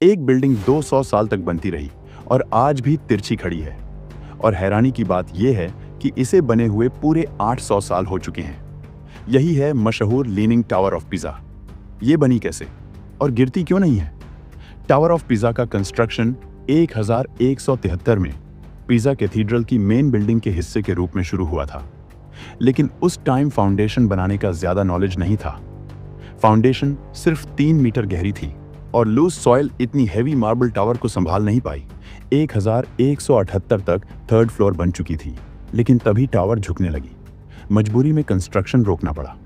एक बिल्डिंग 200 साल तक बनती रही और आज भी तिरछी खड़ी है। और हैरानी की बात यह है कि इसे बने हुए पूरे 800 साल हो चुके हैं। यही है मशहूर लीनिंग टावर ऑफ पिज़ा। ये बनी कैसे और गिरती क्यों नहीं है? टावर ऑफ पिज़ा का कंस्ट्रक्शन 1173 में पिज़ा कैथीड्रल की मेन बिल्डिंग के हिस्से के रूप में शुरू हुआ था। लेकिन उस टाइम फाउंडेशन बनाने का ज्यादा नॉलेज नहीं था। फाउंडेशन सिर्फ 3 मीटर गहरी थी और लूज सॉइल इतनी हैवी मार्बल टावर को संभाल नहीं पाई। 1178 तक थर्ड फ्लोर बन चुकी थी, लेकिन तभी टावर झुकने लगी। मजबूरी में कंस्ट्रक्शन रोकना पड़ा।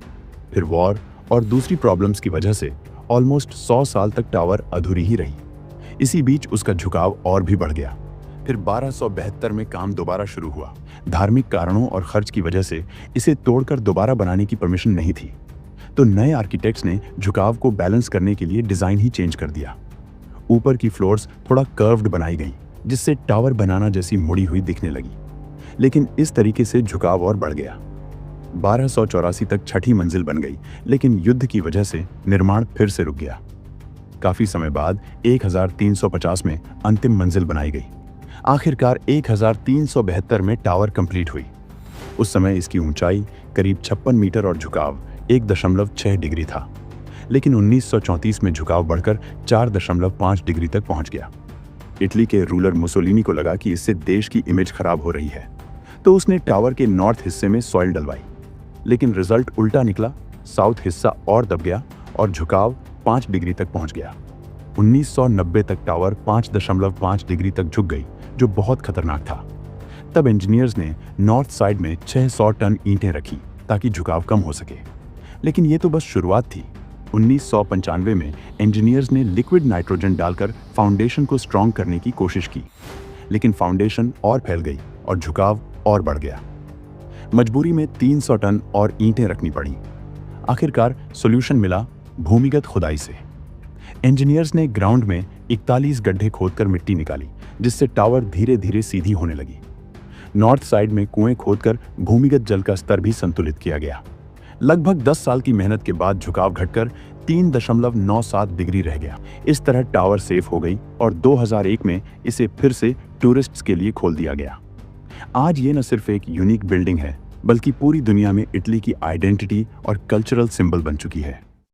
फिर वॉर और दूसरी प्रॉब्लम्स की वजह से ऑलमोस्ट 100 साल तक टावर अधूरी ही रही। इसी बीच उसका झुकाव और भी बढ़ गया। फिर 1272 में काम दोबारा शुरू हुआ। धार्मिक कारणों और खर्च की वजह से इसे तोड़कर दोबारा बनाने की परमिशन नहीं थी, तो नए आर्किटेक्ट्स ने झुकाव को बैलेंस करने के लिए डिजाइन ही चेंज कर दिया। ऊपर की फ्लोर्स थोड़ा कर्व्ड बनाई गई, जिससे टावर बनाना जैसी मुड़ी हुई दिखने लगी। लेकिन इस तरीके से झुकाव और बढ़ गया। 1284 तक छठी मंजिल बन गई, लेकिन युद्ध की वजह से निर्माण फिर से रुक गया। काफी समय बाद 1350 में अंतिम मंजिल बनाई गई। आखिरकार 1372 में टावर कंप्लीट हुई। उस समय इसकी ऊंचाई करीब 56 मीटर और झुकाव 1.6 डिग्री था। लेकिन 1934 में झुकाव बढ़कर 4.5 डिग्री तक पहुंच गया। इटली के रूलर मुसोलिनी को लगा कि इससे देश की इमेज खराब हो रही है, तो उसने टावर के नॉर्थ हिस्से में सॉइल डलवाई। लेकिन रिजल्ट उल्टा निकला। साउथ हिस्सा और दब गया और झुकाव 5 डिग्री तक पहुंच गया। 1990 तक टावर 5.5 डिग्री तक झुक गई, जो बहुत खतरनाक था। तब इंजीनियर्स ने नॉर्थ साइड में 600 टन ईंटें रखी ताकि झुकाव कम हो सके। लेकिन ये तो बस शुरुआत थी। 1995 में इंजीनियर्स ने लिक्विड नाइट्रोजन डालकर फाउंडेशन को स्ट्रॉन्ग करने की कोशिश की, लेकिन फाउंडेशन और फैल गई और झुकाव और बढ़ गया। मजबूरी में 300 टन और ईंटें रखनी पड़ी। आखिरकार सॉल्यूशन मिला भूमिगत खुदाई से। इंजीनियर्स ने ग्राउंड में 41 गड्ढे खोदकर मिट्टी निकाली, जिससे टावर धीरे धीरे सीधी होने लगी। नॉर्थ साइड में कुएं खोदकर भूमिगत जल का स्तर भी संतुलित किया गया। लगभग 10 साल की मेहनत के बाद झुकाव घटकर 3.97 डिग्री रह गया। इस तरह टावर सेफ हो गई और 2001 में इसे फिर से टूरिस्ट्स के लिए खोल दिया गया। आज ये न सिर्फ एक यूनिक बिल्डिंग है, बल्कि पूरी दुनिया में इटली की आइडेंटिटी और कल्चरल सिंबल बन चुकी है।